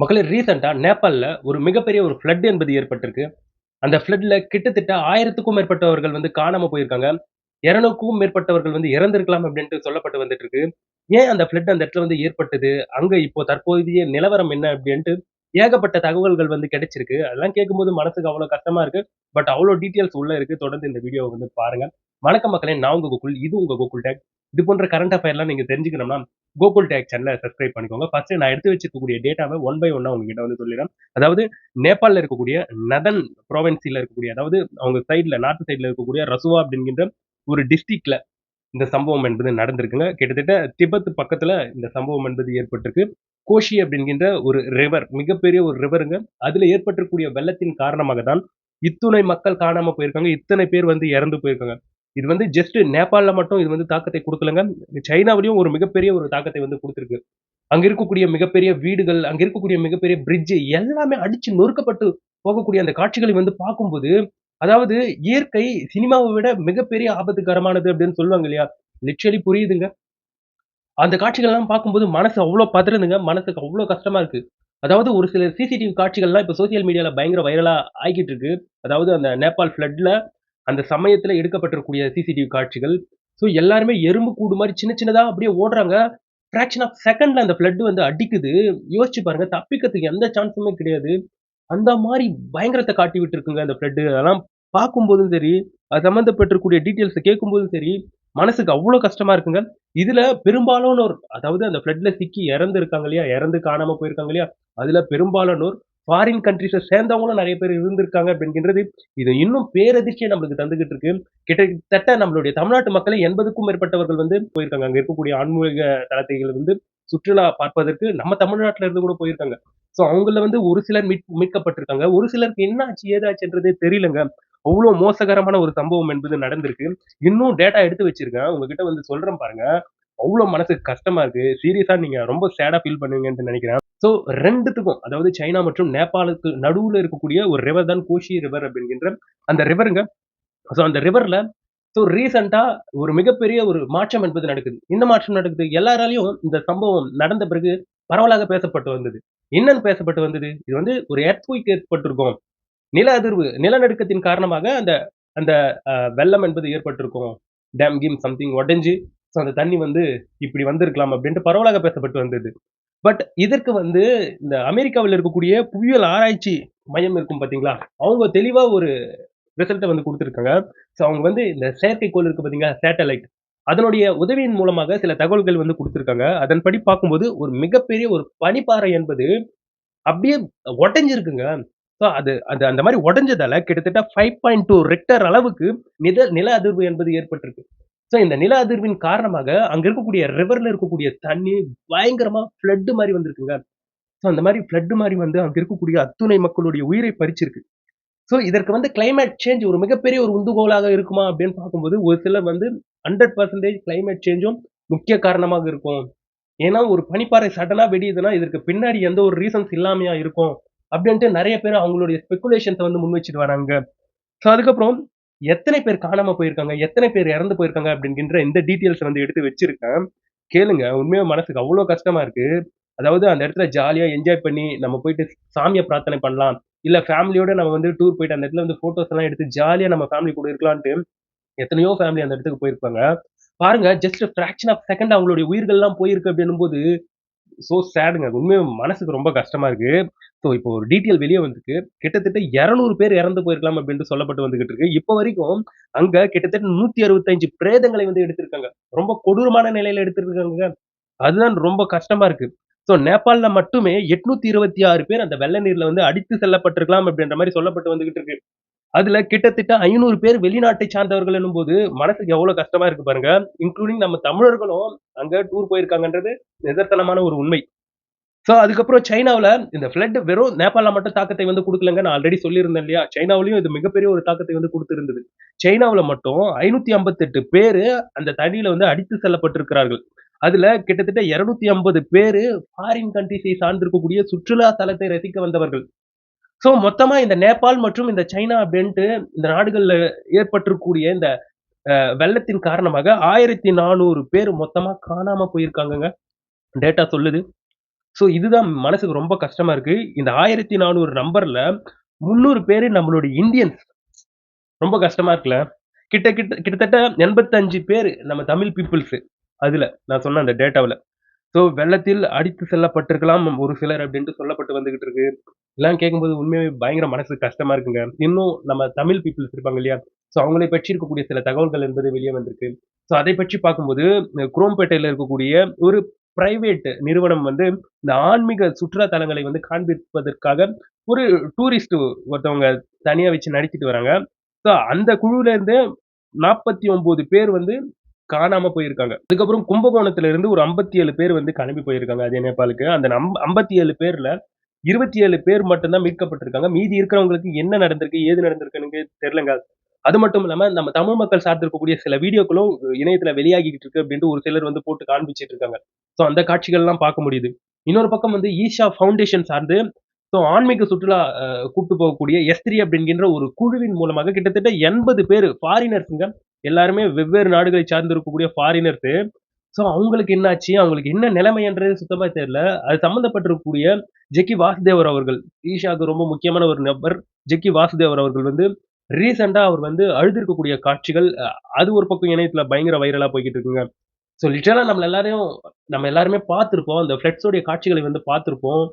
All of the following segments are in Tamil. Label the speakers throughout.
Speaker 1: மக்களே ரீசென்ட்டா நேபாள்ல ஒரு மிகப்பெரிய ஒரு ஃப்ளட் என்பது ஏற்பட்டிருக்கு. அந்த ஃப்ளட்ல கிட்டத்தட்ட 1000க்கும் மேற்பட்டவர்கள் வந்து காணாம போயிருக்காங்க. 200க்கும் மேற்பட்டவர்கள் வந்து இறந்திருக்கலாம் அப்டின்ட்டு சொல்லப்பட்டு வந்துட்டு இருக்கு. ஏன் அந்த ஃப்ளட் அந்த இடத்துல வந்து ஏற்பட்டது? அங்க இப்போ தற்போதைய நிலவரம் என்ன அப்டின்ட்டு ஏகப்பட்ட தகவல்கள் வந்து கிடைச்சிருக்கு. அதெல்லாம் கேட்கும்போது மனசுக்கு அவ்ளோ கஷ்டமா இருக்கு. பட் அவ்ளோ டீட்டெயில்ஸ் உள்ள இருக்கு. தொடர்ந்து இந்த வீடியோவ வந்து பாருங்க. வணக்கம் மக்களே! நான் உங்க கோகுல். இது உங்க கோகுல் டேக். இது போன்ற கரண்ட் அஃபேர்லாம் நீங்க தெரிஞ்சுக்கணும்னா, கோகுல் டேக் சேனல சப்ஸ்கிரைப் பண்ணிக்கோங்க. ஃபர்ஸ்ட்டு நான் எடுத்து வச்சிருக்கக்கூடிய டேட்டாவ ஒன் பை ஒன்னா உங்ககிட்ட வந்து சொல்லிர்றேன். அதாவது நேபாள்ல இருக்கக்கூடிய நதன் புராவின்ஸ்ல இருக்கக்கூடிய அதாவது அவங்க சைட்ல நார்த் சைட்ல இருக்கக்கூடிய ரசுவா அப்படின்கின்ற ஒரு டிஸ்ட்ரிக்ட்ல இந்த சம்பவம் என்பது நடந்திருக்குங்க. கிட்டத்தட்ட திபெத் பக்கத்துல இந்த சம்பவம் என்பது ஏற்பட்டிருக்கு. கோஷி அப்படின்கின்ற ஒரு ரிவர், மிகப்பெரிய ஒரு ரிவருங்க. அதுல ஏற்பட்டிருக்கக்கூடிய வெள்ளத்தின் காரணமாக தான் இத்துணை மக்கள் காணாம போயிருக்காங்க. இத்தனை பேர் வந்து இறந்து போயிருக்காங்க. இது வந்து ஜஸ்ட் நேபாள்ல மட்டும் இது வந்து தாக்கத்தை குடுக்கலங்க. சைனாவிலயும் ஒரு மிகப்பெரிய ஒரு தாக்கத்தை வந்து குடுத்திருக்கு. அங்க இருக்கக்கூடிய மிகப்பெரிய வீடுகள், அங்க இருக்கக்கூடிய மிகப்பெரிய பிரிட்ஜ் எல்லாமே அடிச்சு நொறுக்கப்பட்டு போகக்கூடிய அந்த காட்சிகளை வந்து பார்க்கும்போது, அதாவது இயற்கை சினிமாவ விட மிகப்பெரிய ஆபத்துகரமானது அப்படின்னு சொல்லுவாங்க இல்லையா? லிட்டரலி புரியுதுங்க. அந்த காட்சிகள்லாம் பார்க்கும்போது மனசு அவ்ளோ பதறுதுங்க. மனசுக்கு அவ்ளோ கஷ்டமா இருக்கு. அதாவது ஒரு சில சிசிடிவி காட்சிகள்லாம் இப்ப சோசியல் மீடியால பயங்கர வைரலா ஆயிக்கிட்டு இருக்கு. அதாவது அந்த நேபாள் ஃப்ளட்ல அந்த சமயத்துல எடுக்கப்பட்டிருக்கக்கூடிய சிசிடிவி காட்சிகள். ஸோ எல்லாருமே எறும்பு கூடு மாரி சின்ன சின்னதா அப்படியே ஓடுறாங்க. ஃபிராக்ஷன் ஆஃப் செகண்ட்ல அந்த ஃப்ளட் வந்து அடிக்குது. யோசிச்சு பாருங்க. தப்பிக்கிறதுக்கு எந்த சான்ஸுமே கிடையாது. அந்த மாரி பயங்கரத்த காட்டி விட்டுருக்குங்க அந்த ஃப்ளட். அதெல்லாம் பார்க்கும்போதும் சரி, அது சம்மந்தப்பட்டிருக்கக்கூடிய டீட்டெயில்ஸ கேட்கும்போதும் சரி, மனசுக்கு அவ்ளோ கஷ்டமா இருக்குங்க. இதுல பெரும்பாலானோர் அதாவது அந்த ஃப்ளட்ல சிக்கி இறந்து இருக்காங்க இல்லையா? இறந்து காணாம போயிருக்காங்க இல்லையா? அதுல பெரும்பாலானோர் ஃபாரின் கண்ட்ரீஸ சேர்ந்தவங்களும் நெறைய பேர் இருந்திருக்காங்க அப்படின்கின்றது, இது இன்னும் பேரதிர்ச்சிய நம்மளுக்கு தந்துகிட்டு இருக்கு. கிட்டத்தட்ட நம்மளுடைய தமிழ்நாட்டு மக்களே 80க்கும் மேற்பட்டவர்கள் வந்து போயிருக்காங்க. அங்க இருக்கக்கூடிய ஆன்மீக தலத்தைகள் வந்து சுற்றுலா பார்ப்பதற்கு நம்ம தமிழ்நாட்டுல இருந்து கூட போயிருக்காங்க. ஸோ அவங்கள்ல வந்து ஒரு சிலர் மீட்கப்பட்டிருக்காங்க. ஒரு சிலருக்கு என்ன ஆச்சு, ஏதாச்சுன்றதே தெரியலங்க. அவ்ளோ மோசகரமான ஒரு சம்பவம் என்பது நடந்திருக்கு. இன்னும் டேட்டா எடுத்து வச்சிருக்கேன். உங்ககிட்ட வந்து சொல்றேன் பாருங்க. அவ்ளோ மனசுக்கு கஷ்டமா இருக்கு. சீரியஸா நீங்க ரொம்ப சேடா ஃபீல் பண்ணுவீங்கன்னு நெனைக்கிறேன். ஸோ 2த்துக்கும் அதாவது சைனா மற்றும் நேபாளுக்கு நடுவுல இருக்கக்கூடிய ஒரு ரிவர் தான் கோஷி ரிவர் அப்படின்கின்ற அந்த ரிவருங்க. ஸோ அந்த ரிவர்ல ரீசென்ட்டா ஒரு மிகப்பெரிய ஒரு மாற்றம் என்பது நடக்குது. என்ன மாற்றம் நடக்குது? எல்லாராலயும் இந்த சம்பவம் நடந்த பிறகு பரவலாக பேசப்பட்டு வந்தது. என்னன்னு பேசப்பட்டு வந்தது? இது வந்து ஒரு எர்த்குயிக் ஏற்பட்டிருக்கும். நில அதிர்வு, நிலநடுக்கத்தின் காரணமாக அந்த அந்த வெள்ளம் என்பது ஏற்பட்டிருக்கும். டேம் கீம் சம்திங் உடைஞ்சு, ஸோ அந்த தண்ணி வந்து இப்படி வந்திருக்கலாம் அப்படின்ட்டு பரவலாக பேசப்பட்டு வந்தது. பட் இதற்கு வந்து இந்த அமெரிக்காவுல இருக்கக்கூடிய புவியியல் ஆராய்ச்சி மையம் இருக்கும் பார்த்தீங்களா? அவங்க தெளிவா ஒரு ரிசல்ட்ட வந்து குடுத்திருக்காங்க. ஸோ அவங்க வந்து இந்த செயற்கைக்கோள் இருக்கு பார்த்தீங்களா? சேட்டலைட். அதனுடைய உதவியின் மூலமாக சில தகவல்கள் வந்து குடுத்திருக்காங்க. அதன்படி பார்க்கும்போது ஒரு மிகப்பெரிய ஒரு பனிப்பாறை என்பது அப்படியே உடைஞ்சிருக்குங்க. ஸோ அது அது அந்த மாரி உடைஞ்சதால கிட்டத்தட்ட 5.2 ரிக்டர் அளவுக்கு நில அதிர்வு என்பது ஏற்பட்டிருக்கு. ஸோ இந்த நில அதிர்வின் காரணமாக அங்க இருக்கக்கூடிய ரிவர்ல இருக்கக்கூடிய தண்ணி பயங்கரமா ஃப்ளட் மாரி வந்திருக்குங்க. ஸோ அந்த மாரி ஃப்ளட் மாரி வந்து அங்க இருக்கக்கூடிய அத்துணை மக்களுடைய உயிரை பறிச்சிருக்கு. ஸோ இதற்கு வந்து கிளைமேட் சேஞ்ச் ஒரு மிகப்பெரிய ஒரு உந்துகோலாக இருக்குமா அப்படின்னு பார்க்கும்போது, ஒரு சிலர் வந்து 100% கிளைமேட் சேஞ்சும் முக்கிய காரணமாக இருக்கும். ஏன்னா, ஒரு பனிப்பாறை சடனா வெடியுதுன்னா, இதற்கு பின்னாடி எந்த ஒரு ரீசன்ஸ் இல்லாமயா இருக்கும்? அப்படின்ட்டு நெறைய பேர் அவங்களுடைய ஸ்பெகுலேஷன்ஸ வந்து முன்வச்சுட்டு வராங்க. ஸோ அதுக்கப்புறம் எத்தனை பேர் காணாம போயிருக்காங்க? எத்தனை பேர் இறந்து போயிருக்காங்க? அப்படின்கின்ற இந்த டீட்டெயில்ஸ் வந்து எடுத்து வச்சிருக்கேன். கேளுங்க. உண்மையா மனசுக்கு அவ்ளோ கஷ்டமா இருக்கு. அதாவது அந்த இடத்துல ஜாலியா என்ஜாய் பண்ணி, நம்ம போயிட்டு சாமிய பிரார்த்தனை பண்ணலாம். இல்ல ஃபேமிலியோட நம்ம வந்து டூர் போயிட்டு அந்த இடத்துல வந்து ஃபோட்டோஸ் எல்லாம் எடுத்து ஜாலியா நம்ம ஃபேமிலி கூட இருக்கலான்ட்டு, எத்தனையோ ஃபேமிலி அந்த இடத்துக்கு போயிருப்பாங்க. பாருங்க ஜஸ்ட் ஃபிராக்ஷன் ஆஃப் செகண்ட் அவங்களுடைய உயிர்கள்லாம் போயிருக்கு அப்படின்னும்போது, சோ சேடுங்க. உண்மையா மனசுக்கு ரொம்ப கஷ்டமா இருக்கு. ஸோ இப்போ ஒரு டீட்டெயில் வெளிய வந்திருக்கு. கிட்டத்தட்ட 200 பேர் இறந்து போயிருக்கலாம் அப்டின்ட்டு சொல்லப்பட்டு வந்துகிட்டு இருக்கு. இப்ப வரைக்கும் அங்க கிட்டத்தட்ட 165 பிரேதங்களை வந்து எடுத்திருக்காங்க. ரொம்ப கொடூரமான நிலையில எடுத்திருக்காங்கங்க. அதுதான் ரொம்ப கஷ்டமா இருக்கு. ஸோ நேபாள்ல மட்டுமே 826 பேர் அந்த வெள்ள நீர்ல வந்து அடித்து செல்லப்பட்டிருக்கலாம் அப்டின்ற மாரி சொல்லப்பட்டு வந்துகிட்டு இருக்கு. அதுல கிட்டத்தட்ட 500 பேர் வெளிநாட்டை சார்ந்தவர்கள் எனும்போது, மனசுக்கு எவ்வளோ கஷ்டமா இருக்கு பாருங்க. இன்க்ளூடிங் நம்ம தமிழர்களும் அங்க டூர் போயிருக்காங்கன்றது நிதர்சனமான ஒரு உண்மை. அதுக்கப்புறம் சைனாவுல இந்த ஃப்ளட் வெறும் நேபாள்ல மட்டும் தாக்கத்தை வந்து குடுக்கலங்க. நான் ஆல்ரெடி சொல்லியிருந்தேன் இல்லையா? சைனாவுலயும் இது மிகப்பெரிய ஒரு தாக்கத்தை வந்து குடுத்திருந்தது. சைனாவுல மட்டும் 558 பேரு அந்த தண்ணீல வந்து அடித்து செல்லப்பட்டிருக்கிறார்கள். அதுல கிட்டத்தட்ட 250 பேரு ஃபாரின் கண்ட்ரீஸை சார்ந்திருக்கக்கூடிய சுற்றுலா தலத்தை ரசிக்க வந்தவர்கள். மொத்தமா இந்த நேபாள் மற்றும் இந்த சைனா அப்படின்ட்டு இந்த நாடுகள்ல ஏற்பட்டிருக்கக்கூடிய இந்த வெள்ளத்தின் காரணமாக 1400 பேர் மொத்தமா காணாம போயிருக்காங்கங்க. டேட்டா சொல்லுது. ஸோ இதுதான் மனசுக்கு ரொம்ப கஷ்டமா இருக்கு. இந்த 1400 நம்பர்ல 300 பேரு நம்மளுடைய இந்தியன்ஸ். ரொம்ப கஷ்டமா இருக்குல்ல. கிட்டத்தட்ட 85 பேரு நம்ம தமிழ் பீப்பிள்ஸ் அதுல. நான் சொன்ன அந்த டேட்டாவுல. ஸோ வெள்ளத்தில் அடித்து செல்லப்பட்டிருக்கலாம் ஒரு சிலர் அப்டின்ட்டு சொல்லப்பட்டு வந்துகிட்டு இருக்கு. இதெல்லாம் கேட்கும்போது உண்மையாவே பயங்கர மனசுக்கு கஷ்டமா இருக்குங்க. இன்னும் நம்ம தமிழ் பீப்பிள்ஸ் இருப்பாங்க இல்லையா? ஸோ அவங்களை பற்றி இருக்கக்கூடிய சில தகவல்கள் என்பது வெளிய வந்திருக்கு. ஸோ அதை பற்றி பார்க்கும்போது, குரோம்பேட்டையில இருக்கக்கூடிய ஒரு பிரைவேட் நிறுவனம் வந்து இந்த ஆன்மீக சுற்றுலா தலங்களை வந்து காண்பிப்பதற்காக ஒரு டூரிஸ்ட் ஒருத்தவங்க தனியா வச்சு நடத்திட்டு வராங்க. ஸோ அந்த குழுவுல இருந்து 49 பேர் வந்து காணாம போயிருக்காங்க. அதுக்கப்புறம் கும்பகோணத்துல இருந்து ஒரு 57 பேர் வந்து கிளம்பி போயிருக்காங்க அதே நேபாளுக்கு. அந்த 57 பேர்ல 27 பேர் மட்டும் தான் மீட்கப்பட்டிருக்காங்க. மீதி இருக்கிறவங்களுக்கு என்ன நடந்திருக்கு, ஏது நடந்திருக்குன்னு தெரியலங்க. அது மட்டும் இல்லாம நம்ம தமிழ் மக்கள் சார்ந்து இருக்கக்கூடிய சில வீடியோக்களும் இணையத்துல வெளியாகிட்டு இருக்கு அப்டின்ட்டு ஒரு சிலர் வந்து போட்டு காண்பிச்சுட்டு இருக்காங்க. ஸோ அந்த காட்சிகள்லாம் பார்க்க முடியுது. இன்னொரு பக்கம் வந்து ஈஷா ஃபவுண்டேஷன் சார்ந்து ஆன்மீக சுற்றுலா கூட்டு போகக்கூடிய எஸ்3 அப்படிங்கின்ற ஒரு குழுவின் மூலமாக கிட்டத்தட்ட 80 பேரு ஃபாரினர்ஸுங்க. எல்லாருமே வெவ்வேறு நாடுகளை சார்ந்து இருக்கக்கூடிய ஃபாரினர்ஸு. ஸோ அவங்களுக்கு என்னாச்சு? அவங்களுக்கு என்ன நிலைமைன்றது சுத்தமா தெரியல. அது சம்மந்தப்பட்டிருக்கக்கூடிய ஜெக்கி வாசுதேவர் அவர்கள், ஈஷாக்கு ரொம்ப முக்கியமான ஒரு நபர். ஜெக்கி வாசுதேவர் அவர்கள் வந்து ரீசென்ட்டா அவர் வந்து அழுதிருக்கக்கூடிய காட்சிகள், அது ஒரு பக்கம் இணையத்தில பயங்கர வைரலா போய்க்கிட்டு இருக்குங்க. ஸோ லிட்டரலா நம்ம எல்லாருமே பார்த்திருப்போம். அந்த ஃப்ளட்ஸோடைய காட்சிகளை வந்து பார்த்திருப்போம்.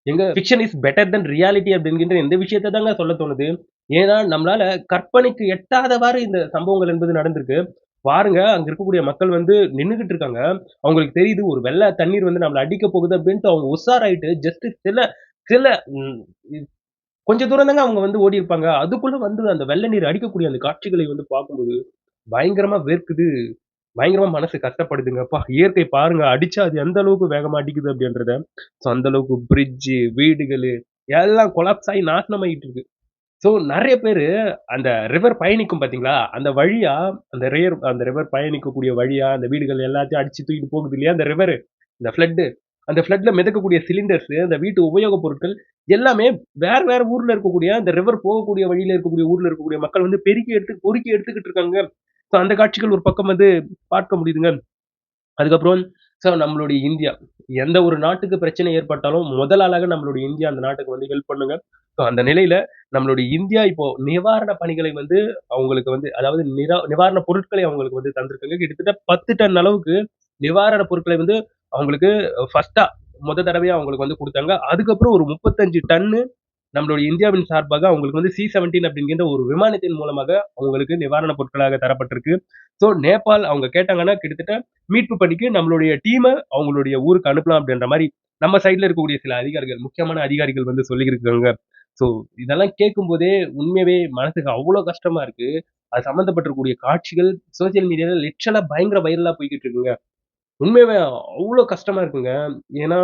Speaker 1: எங்க fiction is better than reality அப்படிங்கின்ற இந்த விஷயத்த தாங்க சொல்ல தோணுது. ஏன்னா, நம்மளால கற்பனைக்கு எட்டாதவாறு இந்த சம்பவங்கள் என்பது நடந்திருக்கு. பாருங்க, அங்க இருக்கக்கூடிய மக்கள் வந்து நின்னுகிட்டு இருக்காங்க. அவங்களுக்கு தெரியுது ஒரு வெள்ள தண்ணீர் வந்து நம்மள அடிக்க போகுது அப்படின்ட்டு அவங்க உஷாராயிட்டு ஜஸ்ட் சில சில ம் கொஞ்சம் தூரம் தாங்க அவங்க வந்து ஓடியிருப்பாங்க. அதுக்குள்ள வந்து அந்த வெள்ள நீர் அடிக்கக்கூடிய அந்த காட்சிகளை வந்து பார்க்கும்போது, பயங்கரமா வேர்க்குது. பயங்கரமா மனசு கஷ்டப்படுதுங்க. அப்பா! இயற்கை பாருங்க, அடிச்சா அது எந்த அளவுக்கு வேகமா அடிக்குது அப்படின்றத. ஸோ அந்த அளவுக்கு பிரிட்ஜ், வீடுகளு எல்லாம் கொலாப்ஸ் ஆயி நாசனமாயிட்டு இருக்கு. ஸோ நெறைய பேரு அந்த ரிவர் பயணிக்கும் பார்த்தீங்களா? அந்த ரிவர் பயணிக்கக்கூடிய வழியா அந்த வீடுகள் எல்லாத்தையும் அடிச்சு தூக்கிட்டு போகுது இல்லையா? அந்த ரிவரு, இந்த ஃப்ளட்டு. அந்த ஃப்ளட்ல மிதக்கக்கூடிய சிலிண்டர்ஸு, அந்த வீட்டு உபயோகப் பொருட்கள் எல்லாமே வேற வேற ஊர்ல இருக்கக்கூடிய அந்த ரிவர் போகக்கூடிய வழியில இருக்கக்கூடிய ஊர்ல இருக்கக்கூடிய மக்கள் வந்து பொறுக்கி எடுத்துக்கிட்டு இருக்காங்க. ஸோ அந்த காட்சிகள் ஒரு பக்கம் வந்து பார்க்க முடியுதுங்க. அதுக்கப்புறம் நம்மளுடைய இந்தியா. எந்த ஒரு நாட்டுக்கு பிரச்சனை ஏற்பட்டாலும், முதல் ஆளாக நம்மளுடைய இந்தியா அந்த நாட்டுக்கு வந்து ஹெல்ப் பண்ணுங்க. ஸோ அந்த நிலையில நம்மளுடைய இந்தியா இப்போ நிவாரண பணிகளை வந்து அவங்களுக்கு வந்து அதாவது நிவாரண பொருட்களை அவங்களுக்கு வந்து தந்திருக்காங்க. கிட்டத்தட்ட 10 டன் அளவுக்கு நிவாரண பொருட்களை வந்து அவங்களுக்கு ஃபர்ஸ்ட்டா தடவையா அவங்களுக்கு வந்து குடுத்தாங்க. அதுக்கப்புறம் ஒரு 35 டன்னு நம்மளுடைய இந்தியாவின் சார்பாக அவங்களுக்கு வந்து C-17 அப்படிங்கின்ற ஒரு விமானத்தின் மூலமாக அவங்களுக்கு நிவாரணப் பொருட்களாக தரப்பட்டிருக்கு. ஸோ நேபாள் அவங்க கேட்டாங்கன்னா, கிட்டத்தட்ட மீட்பு பணிக்கு நம்மளுடைய டீம அவங்களுடைய ஊருக்கு அனுப்பலாம் அப்படின்ற மாரி, நம்ம சைட்ல இருக்கக்கூடிய சில அதிகாரிகள், முக்கியமான அதிகாரிகள் வந்து சொல்லியிருக்காங்க. ஸோ இதெல்லாம் கேட்கும்போதே உண்மையாவே மனசுக்கு அவ்ளோ கஷ்டமா இருக்கு. அது சம்மந்தப்பட்டிருக்கக்கூடிய காட்சிகள் சோசியல் மீடியால லிட்டரலா பயங்கர வைரலா போய்க்கிட்டு இருக்குங்க. உண்மையாவே அவ்ளோ கஷ்டமா இருக்குங்க. ஏன்னா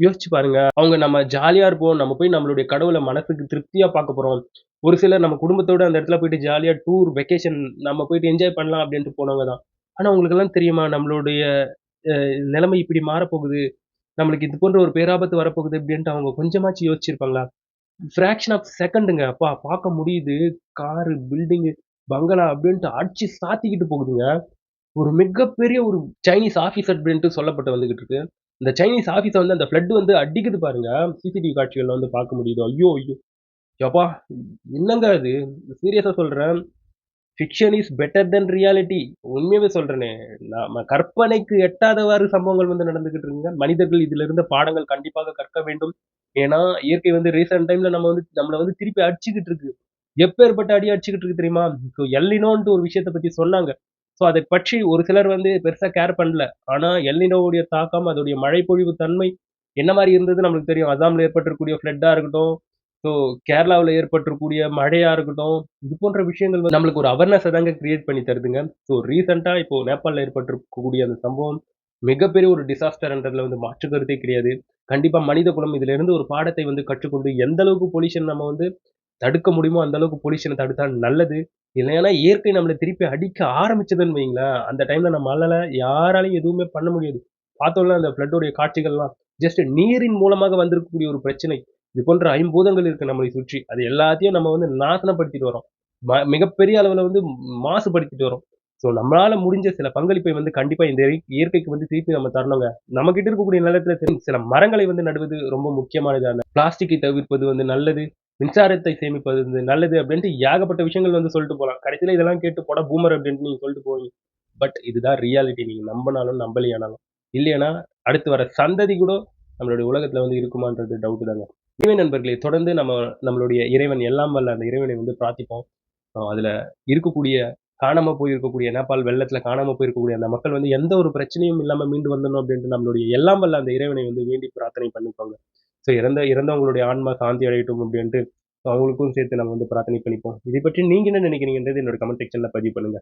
Speaker 1: யோசிச்சு பாருங்க. அவங்க நம்ம ஜாலியா இருப்போம். நம்ம போய் நம்மளுடைய கடவுள மனசுக்கு திருப்தியா பார்க்க போறோம். ஒரு சிலர் நம்ம குடும்பத்தோட அந்த இடத்துல போயிட்டு ஜாலியா டூர், வெக்கேஷன் நம்ம போயிட்டு என்ஜாய் பண்ணலாம் அப்டின்ட்டு போனவங்க தான். ஆனா உங்களுக்கெல்லாம் தெரியுமா? நம்மளுடைய நிலைமை இப்படி மாறப்போகுது. நம்மளுக்கு இது போன்ற ஒரு பேராபத்து வரப்போகுது அப்டின்ட்டு அவங்க கொஞ்சமாச்சும் யோசிச்சிருப்பாங்களா? Fraction of செகண்டுங்க. அப்பா பார்க்க முடியுது. காரு, பில்டிங்கு, பங்களா அப்டின்ட்டு அடிச்சு சாத்திக்கிட்டு போகுதுங்க. ஒரு மிகப்பெரிய ஒரு சைனீஸ் ஆஃபீசர் அப்டின்ட்டு சொல்லப்பட்டு வந்துகிட்டு இருக்கு. இந்த சைனீஸ் ஆஃபீஸ வந்து அந்த ஃப்ளட் வந்து அடிக்குது பாருங்க. சிசிடிவி காட்சிகள்ல வந்து பார்க்க முடியுது. ஐயோ! ஐயோ! யப்பா! என்னங்க இது? சீரியஸா சொல்றேன். Fiction is better than reality. உண்மையாவே சொல்றேனே. நம்ம கற்பனைக்கு எட்டாதவாறு சம்பவங்கள் வந்து நடந்துகிட்டு இருக்குங்க. மனிதர்கள் இதிலிருந்து பாடங்கள் கண்டிப்பாக கற்க வேண்டும். ஏன்னா, இயற்கை வந்து ரீசென்ட் டைம்ல நம்மள வந்து திருப்பி அடிச்சுக்கிட்டு இருக்கு. எப்பேர்ப்பட்ட அடி அடிச்சுக்கிட்டு இருக்கு தெரியுமா? ஸோ எல்னினோன்ட்டு ஒரு விஷயத்த பத்தி சொன்னாங்க. ஸோ அதை பற்றி ஒரு சிலர் வந்து பெருசா கேர் பண்ணல. ஆனா எல்னினோவுடைய தாக்கம், அதோடைய மழைப்பொழிவு தன்மை என்ன மாரி இருந்தது நம்மளுக்கு தெரியும். அசாம்ல ஏற்பட்டிருக்கக்கூடிய ஃப்ளட்டா இருக்கட்டும், ஸோ கேரளாவுல ஏற்பட்டிருக்கக்கூடிய மழையா இருக்கட்டும், இது போன்ற விஷயங்கள் வந்து நம்மளுக்கு ஒரு அவேர்னஸ தாங்க கிரியேட் பண்ணி தருதுங்க. ஸோ ரீசென்ட்டா இப்போ நேபாள்ல ஏற்பட்டிருக்கக்கூடிய அந்த சம்பவம் மிகப்பெரிய ஒரு டிசாஸ்டர்ன்றதுல வந்து மாற்று கருத்தே கிடையாது. கண்டிப்பா மனித குலம் இதிலிருந்து ஒரு பாடத்தை வந்து கற்றுக்கொண்டு எந்த அளவுக்கு பொல்யூஷன் நம்ம வந்து தடுக்க முடியுமோ அந்த அளவுக்கு பொல்யூஷன தடுத்தா நல்லது. இல்லைன்னா இயற்கை நம்மள திருப்பி அடிக்க ஆரம்பிச்சதுன்னு வைங்களேன், அந்த டைம்ல நம்மளால யாராலயும் எதுவுமே பண்ண முடியாது. பார்த்தோம்ல அந்த ஃப்ளட்டோடைய காட்சிகள்லாம். ஜஸ்ட் நீரின் மூலமாக வந்திருக்கக்கூடிய ஒரு பிரச்சனை. இது போன்ற ஐம்பூதங்கள் இருக்கு நம்மளை சுற்றி. அது எல்லாத்தையும் நம்ம வந்து நாசனப்படுத்திட்டு வரோம். மிகப்பெரிய அளவுல வந்து மாசுபடுத்திட்டு வரோம். ஸோ நம்மளால முடிஞ்ச சில பங்களிப்பை வந்து கண்டிப்பா இந்த இயற்கைக்கு வந்து திருப்பி நம்ம தரணுங்க. நம்மகிட்ட இருக்கக்கூடிய நிலத்துல சில மரங்களை வந்து நடுவது ரொம்ப முக்கியமானது. பிளாஸ்டிக்கை தவிர்ப்பது வந்து நல்லது. மின்சாரத்தை சேமிப்பது வந்து நல்லது அப்படின்ட்டு ஏகப்பட்ட விஷயங்கள் வந்து சொல்லிட்டு போலாம். கடைசியில இதெல்லாம் கேட்டு போடா பூமர் அப்படின்ட்டு நீங்க சொல்லிட்டு போவீங்க. பட் இதுதான் ரியாலிட்டி. நீங்க நம்பினாலும் நம்பலையானாலும். இல்லையானா அடுத்து வர சந்ததி கூட நம்மளுடைய உலகத்துல வந்து இருக்குமான்றது டவுட் தாங்க. எனவே நண்பர்களே தொடர்ந்து நம்மளுடைய இறைவன் எல்லாம் வல்ல அந்த இறைவனை வந்து பிரார்த்திப்போம். அதுல இருக்கக்கூடிய காணாம போயிருக்கக்கூடிய நேபாள் வெள்ளத்துல காணாம போயிருக்கக்கூடிய அந்த மக்கள் வந்து எந்த ஒரு பிரச்சனையும் இல்லாம மீண்டு வந்துடணும் அப்படின்ட்டு நம்மளுடைய எல்லாம் வல்ல அந்த இறைவனை வந்து வேண்டி பிரார்த்தனை பண்ணிப்பாங்க. ஸோ இறந்தவங்களுடைய ஆன்மா சாந்தி அடையட்டும் அப்படின்ட்டு அவங்களுக்கும் சேர்த்து நம்ம வந்து பிரார்த்தனை பண்ணிப்போம். இதை பற்றி நீங்க என்ன நினைக்கிறீங்கன்றது என்னோட கமெண்ட் செக்ஷன்ல பதிவு பண்ணுங்க.